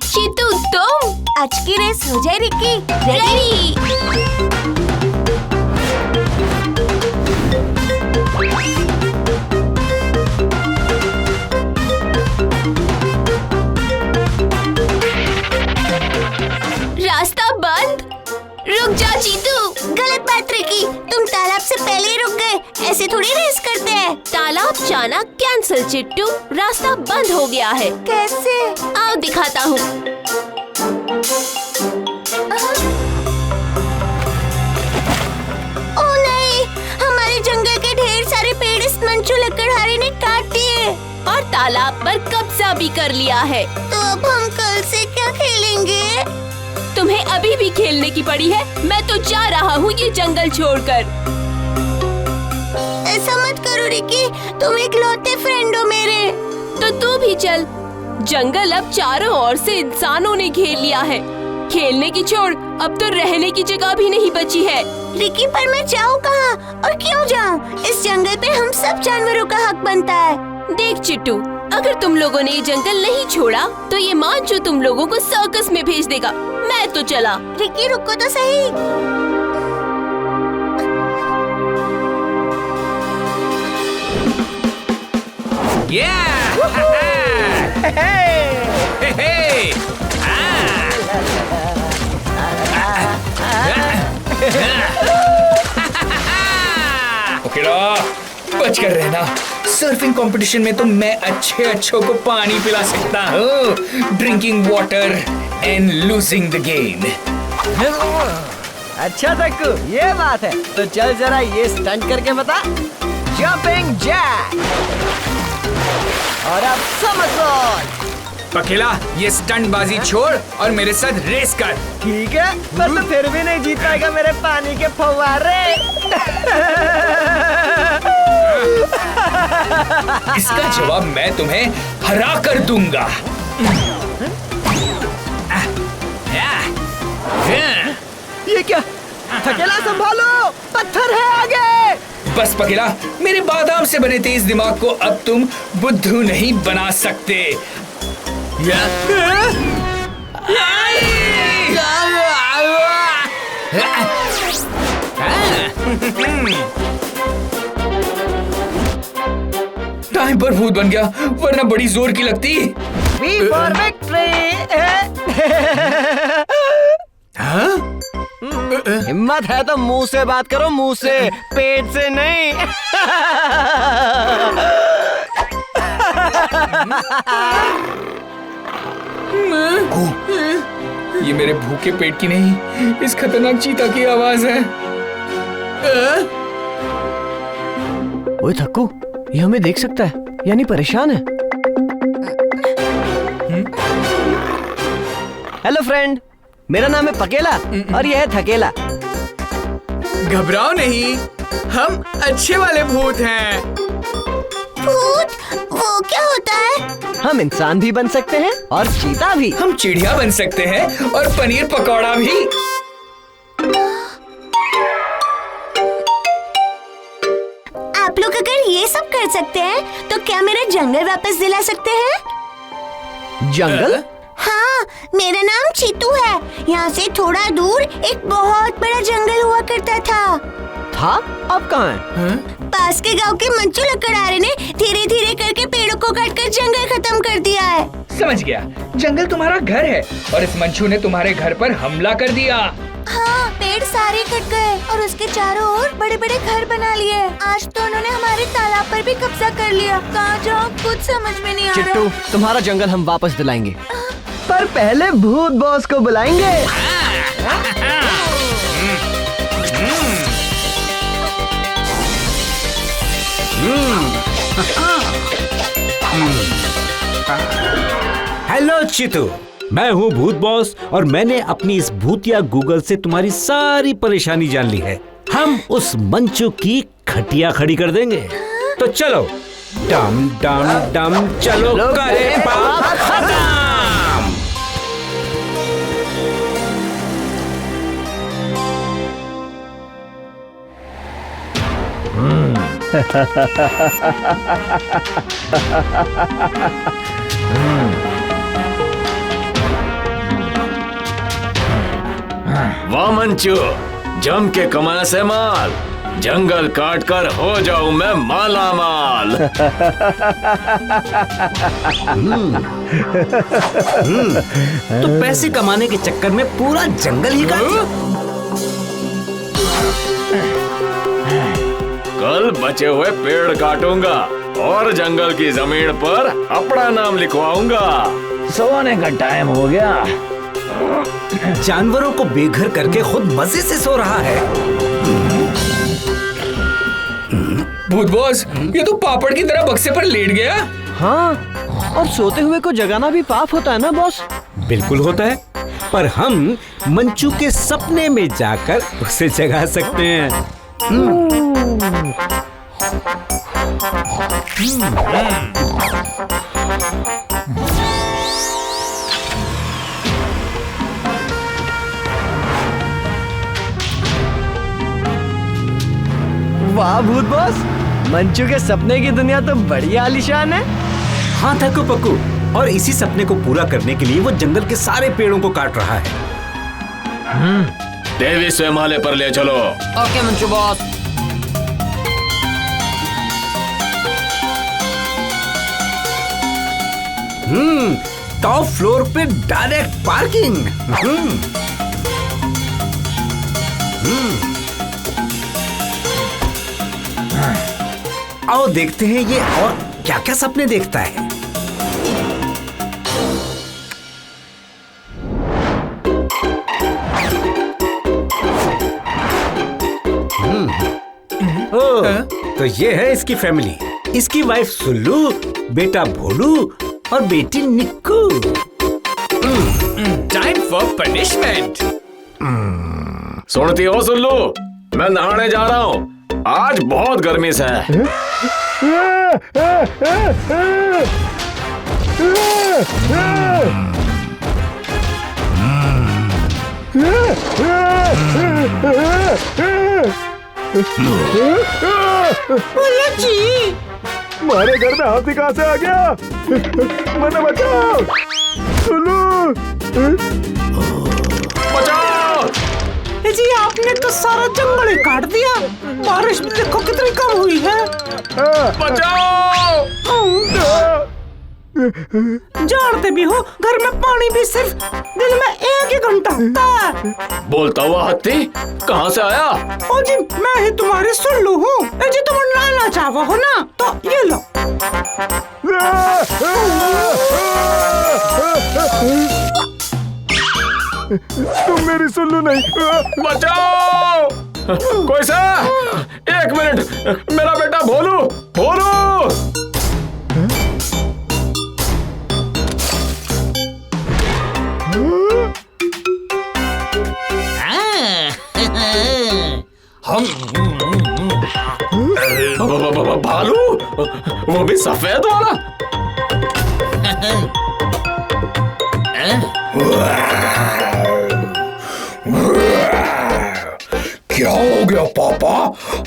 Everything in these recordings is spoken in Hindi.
चीतू तुम? आज की रेस हो जाए रिकी। रेडी। रास्ता बंद। रुक जा चीतू। गलत बात रिकी, तुम तालाब से पहले ही रुक गए। ऐसे थोड़ी रेस करते हैं। तालाब जाना कैंसिल चिट्टू, रास्ता बंद हो गया है। कैसे? आओ दिखाता हूँ। ओ नहीं, हमारे जंगल के ढेर सारे पेड़ इस मंचू लकड़हारे ने काट दिए और तालाब पर कब्जा भी कर लिया है। तो अब हम कल से क्या खेलेंगे? तुम्हें अभी भी खेलने की पड़ी है। मैं तो जा रहा हूँ ये जंगल छोड़कर। ऐसा मत करो रिकी, तुम इकलौते फ्रेंड हो मेरे। तो तू भी चल। जंगल अब चारों ओर से इंसानों ने घेर लिया है। खेलने की छोड़, अब तो रहने की जगह भी नहीं बची है। रिकी पर मैं जाऊँ कहाँ और क्यों जाऊँ? इस जंगल पे हम सब जानवरों का हक बनता है। देख चिट्टू, अगर तुम लोगों ने ये जंगल नहीं छोड़ा तो ये मांचू तुम लोगों को सर्कस में भेज देगा। मैं तो चला। रिकी रुको तो सही। बच कर रहना। सर्फिंग कंपटीशन में तो मैं अच्छों को पानी पिला सकता हूँ। Drinking water and losing the game. अच्छा तक्कू, ये बात है। तो चल जरा ये स्टंट करके बता। Jumping jack. और अब समरसॉल्ट। पकेला, ये स्टंट बाजी छोड़ और मेरे साथ रेस कर। ठीक है, पर तो फिर भी नहीं जीत पाएगा मेरे पानी के फव्वारे। इसका जवाब मैं तुम्हें हरा कर दूंगा। ये क्या? थकेला संभालो, पत्थर है आगे। बस पकेला, मेरे बादाम से बने तेज दिमाग को अब तुम बुद्धू नहीं बना सकते। टाइम पर भूत बन गया, वरना बड़ी जोर की लगती। We for victory! हिम्मत है तो मुंह से बात करो, मुंह से, पेट से नहीं। ये मेरे भूखे पेट की नहीं, इस खतरनाक चीता की आवाज है। ओए थक्कू, ये हमें देख सकता है, यानी परेशान है। हेलो फ्रेंड, मेरा नाम है पकेला और यह है थकेला। घबराओ नहीं, हम अच्छे वाले भूत हैं। भूत? वो क्या होता है? हम इंसान भी बन सकते हैं और चीता भी। हम चिड़िया बन सकते हैं और पनीर पकौड़ा भी। आप लोग अगर ये सब कर सकते हैं तो क्या मेरा जंगल वापस दिला सकते हैं? जंगल? हाँ, मेरा नाम चीतू है। यहाँ से थोड़ा दूर एक बहुत बड़ा जंगल हुआ करता था। अब कहाँ है? पास के गांव के मंचू लकड़हारे ने धीरे धीरे करके पेड़ों को काटकर जंगल खत्म कर दिया है। समझ गया, जंगल तुम्हारा घर है और इस मंचू ने तुम्हारे घर पर हमला कर दिया। हाँ, पेड़ सारे कट गए और उसके चारों ओर बड़े बड़े घर बना लिए। आज तो उन्होंने हमारे तालाब पर भी कब्जा कर लिया। कहाँ जाऊँ कुछ समझ में नहीं आ रहा। चिट्टू, तुम्हारा जंगल हम वापस दिलाएंगे, पर पहले भूत बॉस को बुलाएंगे। हेलो चितू, मैं हूँ भूत बॉस और मैंने अपनी इस भूतिया गूगल से तुम्हारी सारी परेशानी जान ली है। हम उस मंचू की खटिया खड़ी कर देंगे। तो चलो डम डम डम चलो करे पाप खत्म। वाह मंचू, जम के कमाया से माल, जंगल काट कर हो जाऊं मैं माला माल। तो पैसे कमाने के चक्कर में पूरा जंगल ही काट दिया। कल बचे हुए पेड़ काटूंगा और जंगल की जमीन पर अपना नाम लिखवाऊंगा। सोने का टाइम हो गया। जानवरों को बेघर करके खुद मजे से सो रहा है। भूत बॉस, ये तो पापड़ की तरह बक्से पर लेट गया। हाँ, और सोते हुए को जगाना भी पाप होता है ना बॉस? बिल्कुल होता है, पर हम मंचू के सपने में जाकर उसे जगा सकते हैं। वाह भूत बॉस, मंचू के सपने की दुनिया तो बड़ी आलीशान है। हाँ थक्कू पक्कू, और इसी सपने को पूरा करने के लिए वो जंगल के सारे पेड़ों को काट रहा है। देवी स्वयंमाले पर ले चलो। Okay मंचू boss. टॉप फ्लोर पे डायरेक्ट पार्किंग। आओ देखते हैं ये और क्या क्या सपने देखता है। तो ये है इसकी फैमिली, इसकी वाइफ सुल्लू, बेटा भोलू और बेटी निक्कू। Time for punishment. सुनती हो सुल्लू, मैं नहाने जा रहा हूँ, आज बहुत गर्मी से है। हमारे घर में हाथी कहाँ से आ गया? मैंने बचाओ, सुल्लू। बचाओ! जी आपने तो सारा जंगल ही काट दिया। बारिश भी देखो कितनी कम हुई है। बचाओ! जानते भी हो, घर में पानी भी सिर्फ दिन में 1 ही घंटा होता है। बोलता हुआ हाथी कहाँ से आया? ओ जी, मैं ही तुम्हारी सुल्लू हूँ। जी तुम नहाना चाहो हो ना, तो ये लो। तुम मेरी सुल्लू नहीं। बचाओ! कोई सा 1 मिनट, मेरा बेटा भोलू, भोलू! भालू, वो भी सफेद वाला। क्या हो गया पापा?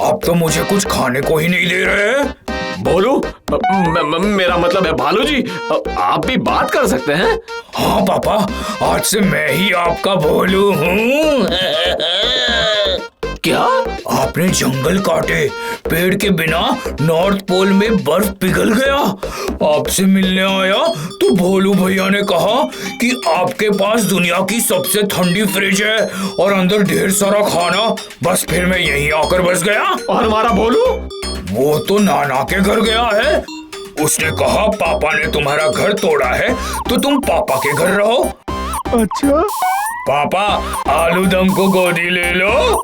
अब तो मुझे कुछ खाने को ही नहीं दे रहे। भोलू, मेरा मतलब है भालू जी, आप भी बात कर सकते हैं। हाँ पापा, आज से मैं ही आपका भोलू हूँ। क्या? आपने जंगल काटे, पेड़ के बिना नॉर्थ पोल में बर्फ पिघल गया। आपसे मिलने आया तो भोलू भैया ने कहा कि आपके पास दुनिया की सबसे ठंडी फ्रिज है और अंदर ढेर सारा खाना। बस फिर मैं यहीं आकर बस गया। और हमारा भोलू? वो तो नाना के घर गया है। उसने कहा पापा ने तुम्हारा घर तोड़ा है तो तुम पापा के घर रहो। अच्छा पापा, आलू दम को गोदी ले लो।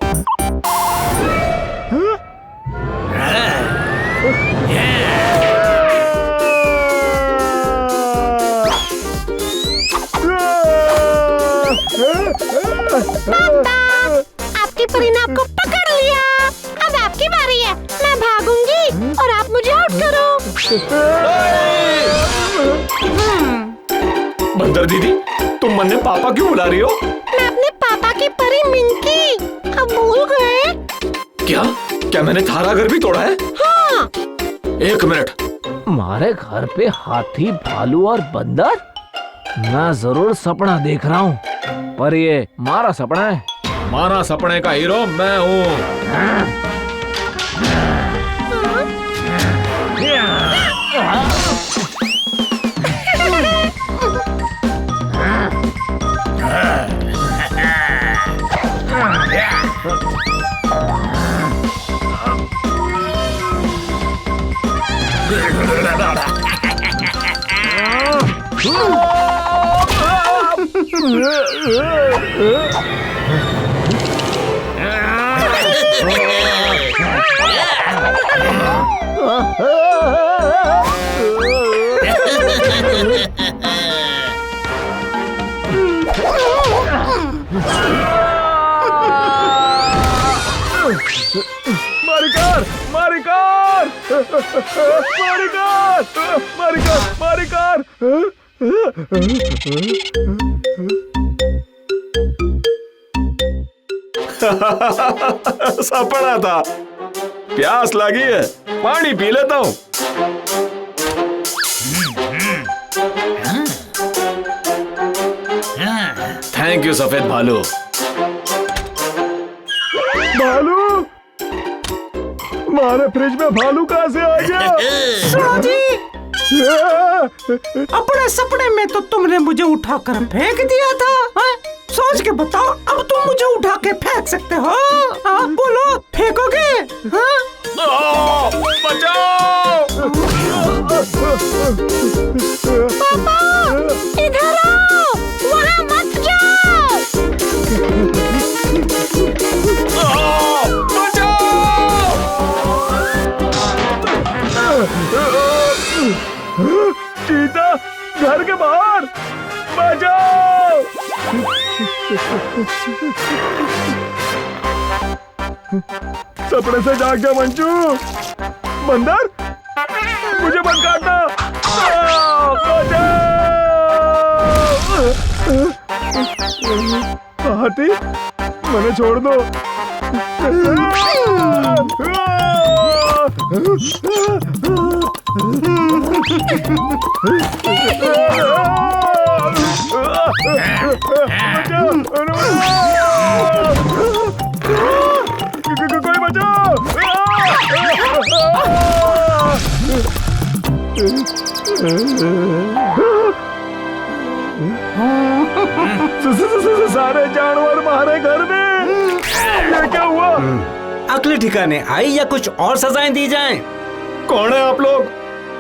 बंदर दीदी, तुम मन्ने पापा क्यों बुला रही हो? मैं अपने पापा की परी मिंकी, अब भूल गए? क्या क्या मैंने थारा घर भी तोड़ा है? हाँ। एक मिनट। हमारे घर पे हाथी, भालू और बंदर? मैं जरूर सपना देख रहा हूँ, पर ये मारा सपना है। मारा सपने का हीरो मैं हूँ। मारिकार, मारिकार, मारिकार, मारिकार, मारिकार। सपना था। प्यास लगी है, पानी पी लेता हूँ। थैंक यू सफेद भालू। भालू, हमारे फ्रिज में भालू कहाँ से आ गया? अपने सपने में तो तुमने मुझे उठाकर फेंक दिया था, हाँ? सोच के बताओ, अब तुम मुझे उठा के फेंक सकते हो? हाँ, बोलो, फेंकोगे? हाँ? बचाओ! इधर आओ, वहाँ मत जाओ। चीता, घर के बाहर, बचाओ! सपने से जाग जा मंचू। बंदर, मुझे मत काटना। हाथी, मुझे छोड़ दो। कोई बचाओ! सारे जानवर मारे घर में। ये क्या हुआ? अगले ठिकाने आई या कुछ और सजाएं दी जाएं? कौन है आप लोग?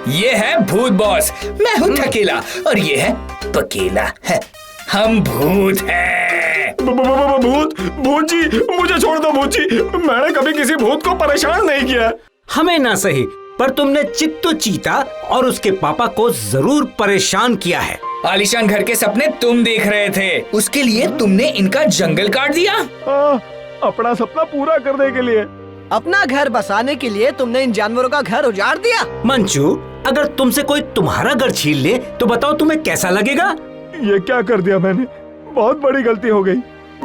ये है भूत बॉस, मैं हूँ थकेला और ये है पकेला है। हम भूत हैं। भूत? भूत जी, मुझे छोड़ दो भूत जी। मैंने कभी किसी भूत को परेशान नहीं किया। हमें ना सही, पर तुमने चित्तू चीता और उसके पापा को जरूर परेशान किया है। आलीशान घर के सपने तुम देख रहे थे, उसके लिए तुमने इनका जंगल काट दिया। अपना सपना पूरा करने के लिए, अपना घर बसाने के लिए तुमने इन जानवरों का घर उजाड़ दिया। मंचू, अगर तुमसे कोई तुम्हारा घर छीन ले तो बताओ तुम्हें कैसा लगेगा? ये क्या कर दिया मैंने? बहुत बड़ी गलती हो गई।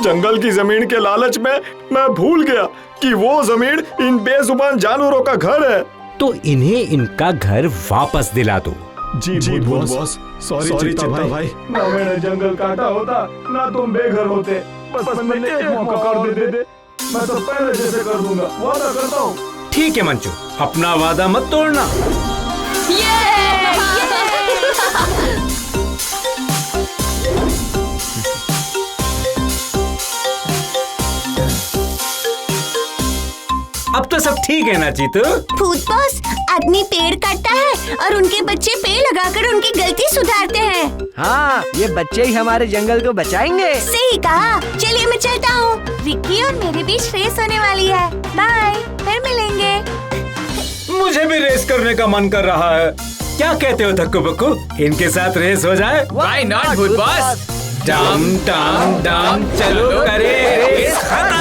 जंगल की जमीन के लालच में मैं भूल गया कि वो जमीन इन बेजुबान जानवरों का घर है। तो इन्हें इनका घर वापस दिला दो। जी भूत बॉस, सॉरी चित्ता भाई। ना मैंने जंगल काटा होता, ना तुम बेघर होते। बस मैंने एक मौका और दे दे, मैं तो पहले जैसे कर दूंगा, वादा करता हूँ। ठीक है मंचू, अपना वादा मत तोड़ना। अब तो सब ठीक है ना जीतू? भूत बॉस, आदमी पेड़ काटता है और उनके बच्चे पेड़ लगाकर उनकी गलती सुधारते हैं। हाँ, ये बच्चे ही हमारे जंगल को बचाएंगे। सही कहा। चलिए मैं चलता हूँ। विक्की और मेरे बीच रेस होने वाली है। बाय, फिर मिलेंगे। मुझे भी रेस करने का मन कर रहा है। क्या कहते हो धक्कू बक्कू, इनके साथ रेस हो जाए? Why not, भूत बॉस? डम डम डम, चलो करे रेस खत्म।